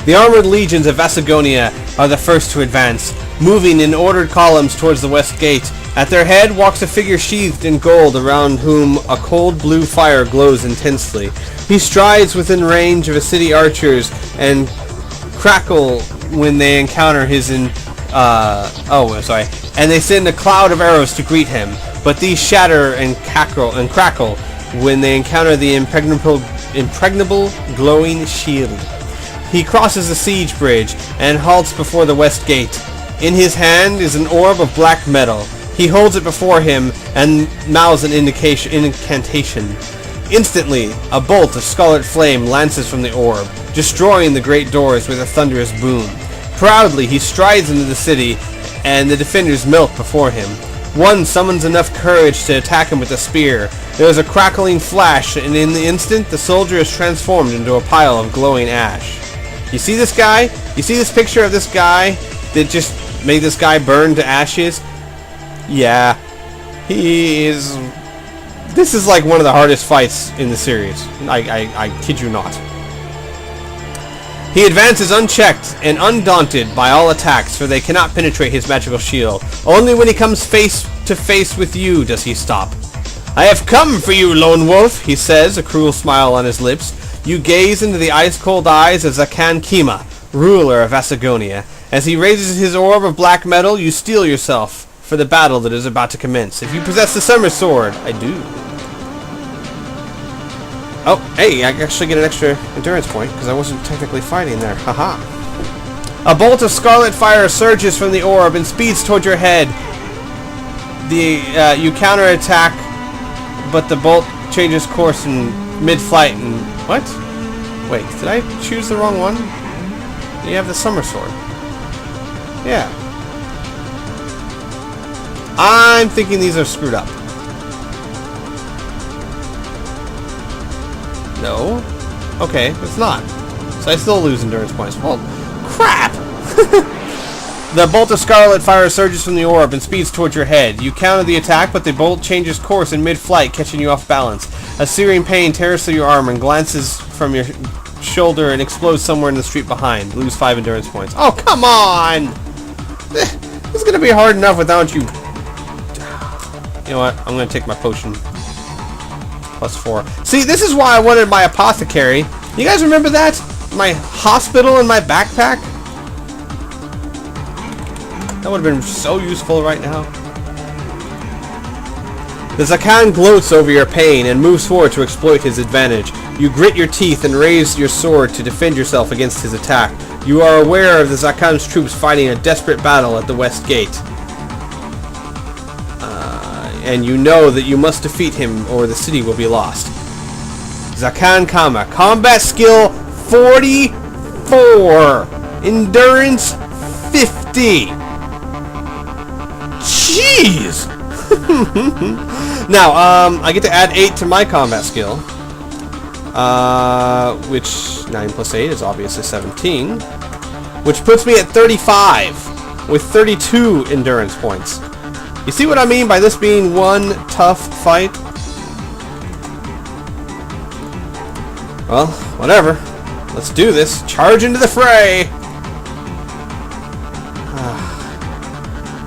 The armored legions of Vasagonia are the first to advance, moving in ordered columns towards the west gate. At their head walks a figure sheathed in gold, around whom a cold blue fire glows intensely. He strides within range of a city archers and crackle when they encounter his and they send a cloud of arrows to greet him, but these shatter and crackle when they encounter the impregnable glowing shield. He crosses the siege bridge and halts before the west gate. In his hand is an orb of black metal. He holds it before him and mouths an incantation. Instantly, a bolt of scarlet flame lances from the orb, destroying the great doors with a thunderous boom. Proudly, he strides into the city, and the defenders melt before him. One summons enough courage to attack him with a spear. There is a crackling flash, and in the instant, the soldier is transformed into a pile of glowing ash. You see this guy? You see this picture of this guy that just made this guy burn to ashes? Yeah, he is... This is like one of the hardest fights in the series. I kid you not. He advances unchecked and undaunted by all attacks, for they cannot penetrate his magical shield. Only when he comes face to face with you does he stop. I have come for you, lone wolf, he says, a cruel smile on his lips. You gaze into the ice-cold eyes of Zakan Kima, ruler of Vasagonia. As he raises his orb of black metal, you steel yourself for the battle that is about to commence. If you possess the summer sword, I do. Oh, hey, I actually get an extra endurance point, because I wasn't technically fighting there. Haha. A bolt of scarlet fire surges from the orb and speeds toward your head. You counterattack, but the bolt changes course in mid-flight and... What? Wait, did I choose the wrong one? You have the summer sword. Yeah. I'm thinking these are screwed up. No? Okay, it's not. So I still lose endurance points. Well, crap! The bolt of scarlet fire surges from the orb and speeds towards your head. You counter the attack, but the bolt changes course in mid-flight, catching you off balance. A searing pain tears through your arm and glances from your shoulder and explodes somewhere in the street behind. Lose 5 endurance points. Oh, come on! This is going to be hard enough without you. You know what? I'm going to take my potion. +4. See, this is why I wanted my apothecary. You guys remember that? My hospital in my backpack? That would have been so useful right now. The Zakan gloats over your pain and moves forward to exploit his advantage. You grit your teeth and raise your sword to defend yourself against his attack. You are aware of the Zakan's troops fighting a desperate battle at the west gate. And you know that you must defeat him or the city will be lost. Zakan Kama. Combat skill 44. Endurance 50. Jeez! Now, I get to add 8 to my combat skill. Which 9 plus 8 is obviously 17. Which puts me at 35 with 32 endurance points. You see what I mean by this being one tough fight? Well, whatever. Let's do this. Charge into the fray!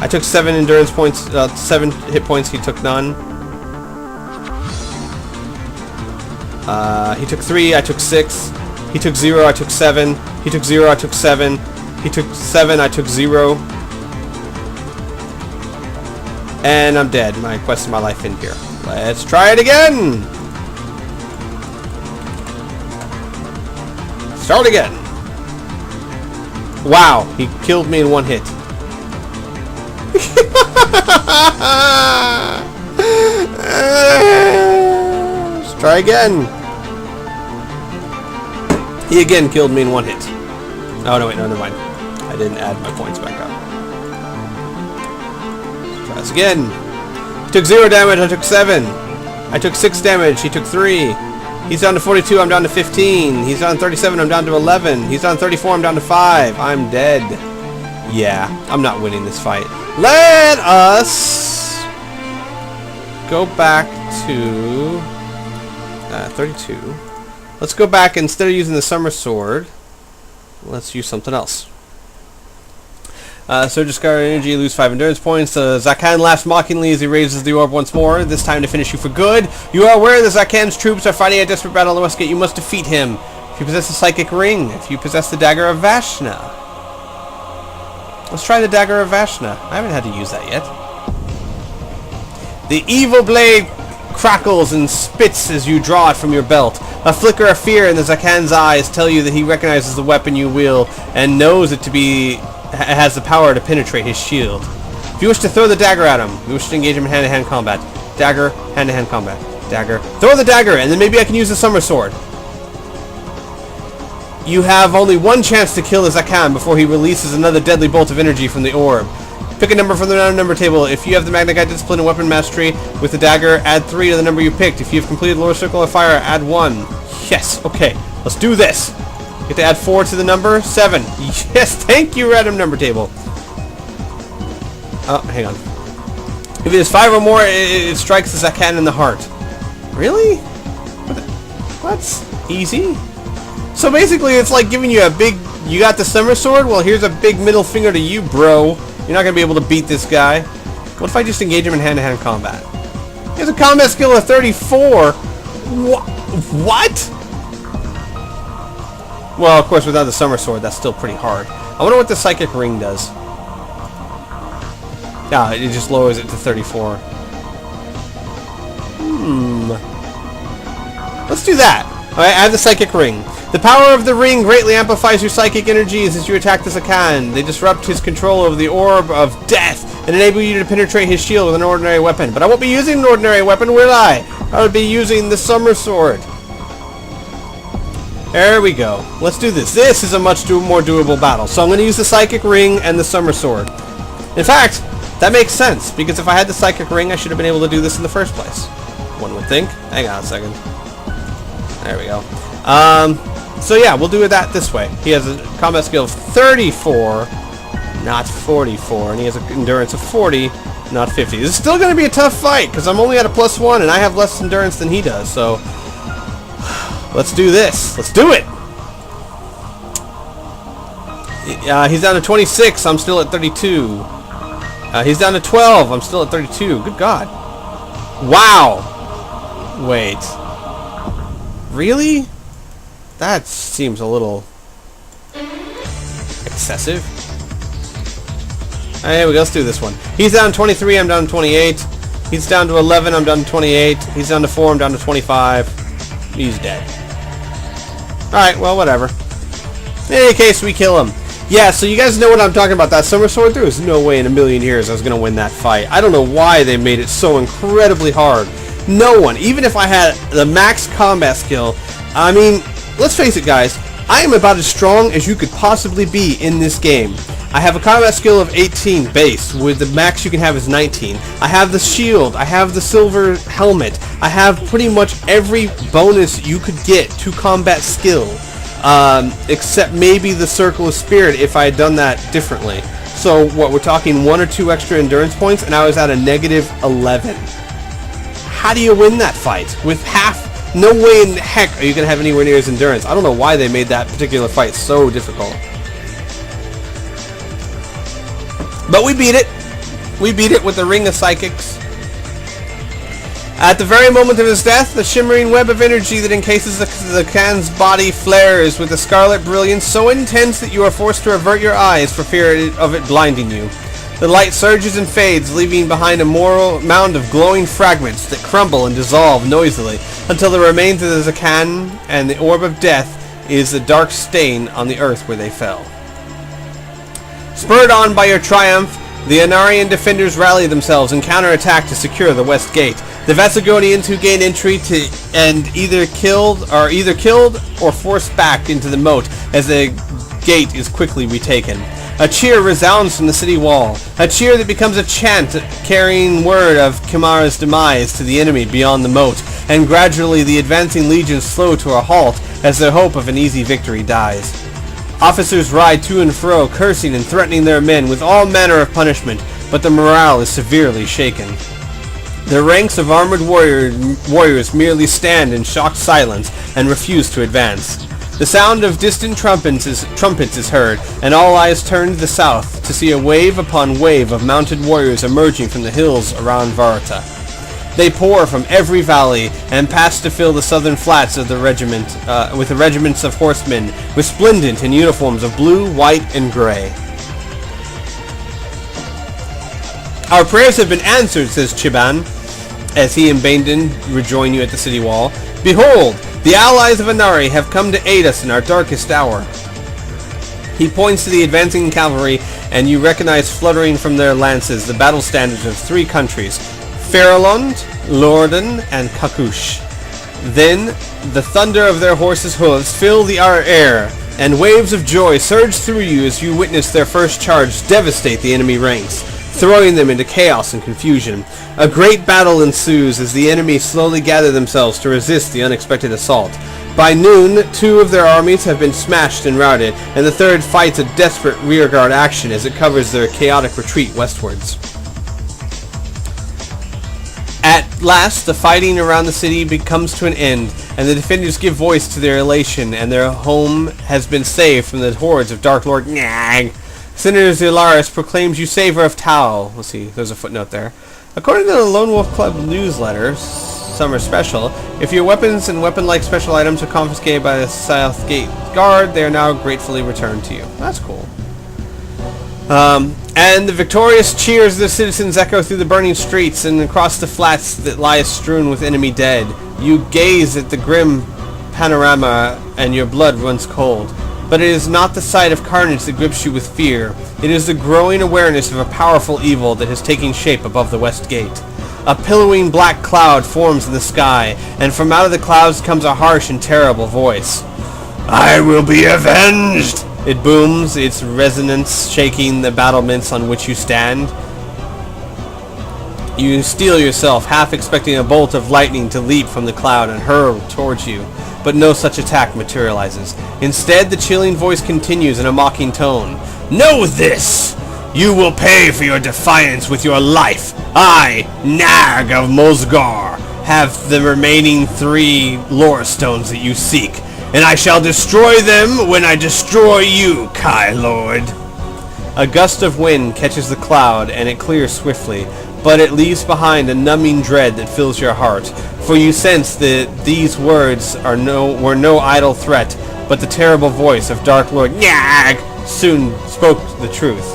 I took 7 endurance points, 7 hit points, he took none. He took 3, I took 6. He took 0, I took 7. He took 0, I took 7. He took 7, I took 0. And I'm dead. My quest of my life in here. Let's try it again! Start again! Wow, he killed me in one hit. Let's try again. He again killed me in one hit. Oh, no, wait, no, never mind. I didn't add my points back up. Let's try this again. He took 0 damage, I took 7. I took 6 damage, he took 3. He's down to 42, I'm down to 15. He's down to 37, I'm down to 11. He's down to 34, I'm down to 5. I'm dead. Yeah, I'm not winning this fight. Let us go back to 32. Let's go back, instead of using the summer sword, let's use something else. So discard energy, lose 5 endurance points. Zakan laughs mockingly as he raises the orb once more, this time to finish you for good. You are aware that Zakan's troops are fighting a desperate battle in the Westgate. You must defeat him. If you possess the Psychic Ring, if you possess the Dagger of Vashna. Let's try the Dagger of Vashna. I haven't had to use that yet. The evil blade crackles and spits as you draw it from your belt. A flicker of fear in the Zakan's eyes tell you that he recognizes the weapon you wield and knows it to be has the power to penetrate his shield. If you wish to throw the dagger at him, you wish to engage him in hand-to-hand combat. Dagger, hand-to-hand combat. Dagger. Throw the dagger, and then maybe I can use the summer sword. You have only one chance to kill the Zakan before he releases another deadly bolt of energy from the orb. Pick a number from the number table. If you have the Magna Guide Discipline and Weapon Mastery with the dagger, add 3 to the number you picked. If you have completed Lower Circle of Fire, add 1. Yes, okay. Let's do this. Get to add 4 to the number. 7. Yes, thank you, random number table. Oh, hang on. If it is 5 or more, it strikes the Zakan in the heart. Really? What's easy? So basically, it's like giving you a big... You got the summer sword? Well, here's a big middle finger to you, bro. You're not going to be able to beat this guy. What if I just engage him in hand-to-hand combat? He has a combat skill of 34. What? Well, of course, without the summer sword, that's still pretty hard. I wonder what the Psychic Ring does. Yeah, it just lowers it to 34. Let's do that. Alright, I have the Psychic Ring. The power of the ring greatly amplifies your psychic energies as you attack the Zakan. They disrupt his control of the Orb of Death and enable you to penetrate his shield with an ordinary weapon. But I won't be using an ordinary weapon, will I? I would be using the summer sword. There we go. Let's do this. This is a much more doable battle. So I'm going to use the Psychic Ring and the Summer Sword. In fact, that makes sense, because if I had the Psychic Ring, I should have been able to do this in the first place. One would think. Hang on a second. There we go. So yeah, we'll do that this way. He has a combat skill of 34, not 44, and he has an endurance of 40, not 50. This is still going to be a tough fight, because I'm only at a +1, and I have less endurance than he does, so... Let's do this. Let's do it! He's down to 26. I'm still at 32. He's down to 12. I'm still at 32. Good God. Wow! Wait. Really? That seems a little... excessive. Alright, here we go. Let's do this one. He's down to 23. I'm down to 28. He's down to 11. I'm down to 28. He's down to 4. I'm down to 25. He's dead. Alright, well, whatever. In any case, we kill him. Yeah, so you guys know what I'm talking about. That Summer Sword, there was no way in a million years I was going to win that fight. I don't know why they made it so incredibly hard. No one, even if I had the max combat skill, I mean, let's face it, guys, I am about as strong as you could possibly be in this game. I have a combat skill of 18 base, with the max you can have is 19. I have the shield, I have the silver helmet, I have pretty much every bonus you could get to combat skill, except maybe the Circle of Spirit if I had done that differently. So what, we're talking 1 or 2 extra endurance points, and I was at a negative 11. How do you win that fight? With half... No way in heck are you going to have anywhere near his endurance. I don't know why they made that particular fight so difficult. But we beat it. We beat it with the Ring of Psychics. At the very moment of his death, the shimmering web of energy that encases the Zakan's body flares with a scarlet brilliance so intense that you are forced to avert your eyes for fear of it blinding you. The light surges and fades, leaving behind a mound of glowing fragments that crumble and dissolve noisily until the remains of the Zakan and the Orb of Death is a dark stain on the earth where they fell. Spurred on by your triumph, the Anarian defenders rally themselves and counterattack to secure the West Gate. The Vesagonians who gain entry either killed or forced back into the moat as the gate is quickly retaken. A cheer resounds from the city wall, a cheer that becomes a chant carrying word of Kimara's demise to the enemy beyond the moat, and gradually the advancing legions slow to a halt as their hope of an easy victory dies. Officers ride to and fro, cursing and threatening their men with all manner of punishment, but the morale is severely shaken. The ranks of armored warriors merely stand in shocked silence and refuse to advance. The sound of distant trumpets is heard, and all eyes turn to the south to see a wave upon wave of mounted warriors emerging from the hills around Varta. They pour from every valley and pass to fill the southern flats of the regiment, with the regiments of horsemen, resplendent in uniforms of blue, white, and gray. Our prayers have been answered, says Chiban, as he and Baindon rejoin you at the city wall. Behold, the allies of Anari have come to aid us in our darkest hour. He points to the advancing cavalry, and you recognize fluttering from their lances the battle standards of 3 countries, Farallond, Lorden, and Kakush. Then the thunder of their horses' hooves fill the air, and waves of joy surge through you as you witness their first charge devastate the enemy ranks, throwing them into chaos and confusion. A great battle ensues as the enemy slowly gather themselves to resist the unexpected assault. By noon, 2 of their armies have been smashed and routed, and the 3rd fights a desperate rearguard action as it covers their chaotic retreat westwards. At last, the fighting around the city comes to an end, and the defenders give voice to their elation, and their home has been saved from the hordes of Dark Lord Nyag. Senator Zelaris proclaims you saver of Tau. Let's see, there's a footnote there. According to the Lone Wolf Club newsletter, Summer Special, if your weapons and weapon-like special items are confiscated by the South Gate Guard, they are now gratefully returned to you. That's cool. And the victorious cheers of the citizens echo through the burning streets and across the flats that lie strewn with enemy dead. You gaze at the grim panorama and your blood runs cold. But it is not the sight of carnage that grips you with fear. It is the growing awareness of a powerful evil that has taken shape above the West Gate. A pillowing black cloud forms in the sky, and from out of the clouds comes a harsh and terrible voice. I will be avenged! It booms, its resonance shaking the battlements on which you stand. You steel yourself, half expecting a bolt of lightning to leap from the cloud and hurl towards you, but no such attack materializes. Instead, the chilling voice continues in a mocking tone. Know this! You will pay for your defiance with your life. I, Nag of Mosgar, have the remaining 3 lore stones that you seek, and I shall destroy them when I destroy you, Kai Lord. A gust of wind catches the cloud, and it clears swiftly, but it leaves behind a numbing dread that fills your heart, for you sense that these words were no idle threat, but the terrible voice of Dark Lord Nyag soon spoke the truth.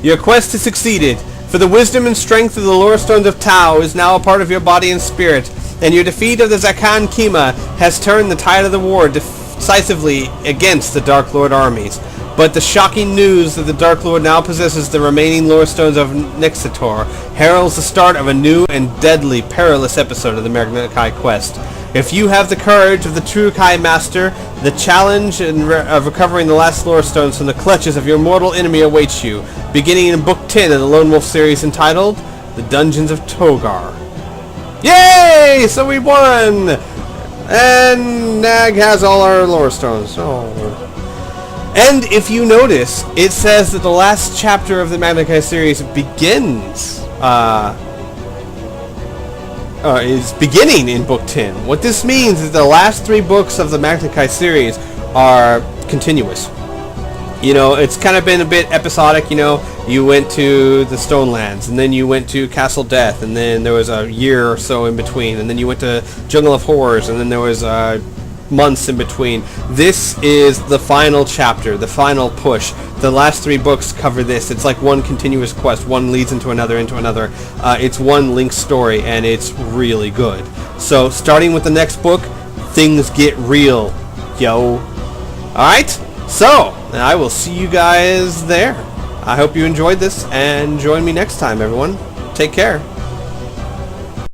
Your quest has succeeded, for the wisdom and strength of the lore stones of Tau is now a part of your body and spirit, and your defeat of the Zakan Kima has turned the tide of the war decisively against the Dark Lord armies. But the shocking news that the Dark Lord now possesses the remaining lore stones of Nixitor heralds the start of a new and deadly, perilous episode of the Magna Kai quest. If you have the courage of the true Kai Master, the challenge of recovering the last lore stones from the clutches of your mortal enemy awaits you, beginning in Book 10 of the Lone Wolf series entitled The Dungeons of Togar. Yay! So we won! And Nag has all our lore stones. Oh. And if you notice, it says that the last chapter of the Magna Kai series begins, is beginning in Book 10. What this means is the last 3 books of the Magna Kai series are continuous. You know, it's kind of been a bit episodic, you know. You went to the Stonelands, and then you went to Castle Death, and then there was a year or so in between, and then you went to Jungle of Horrors, and then there was months in between. This is the final chapter, the final push. The last 3 books cover this. It's like one continuous quest. One leads into another, it's one linked story, and it's really good. So, starting with the next book, things get real, yo. Alright? So, I will see you guys there. I hope you enjoyed this, and join me next time, everyone. Take care.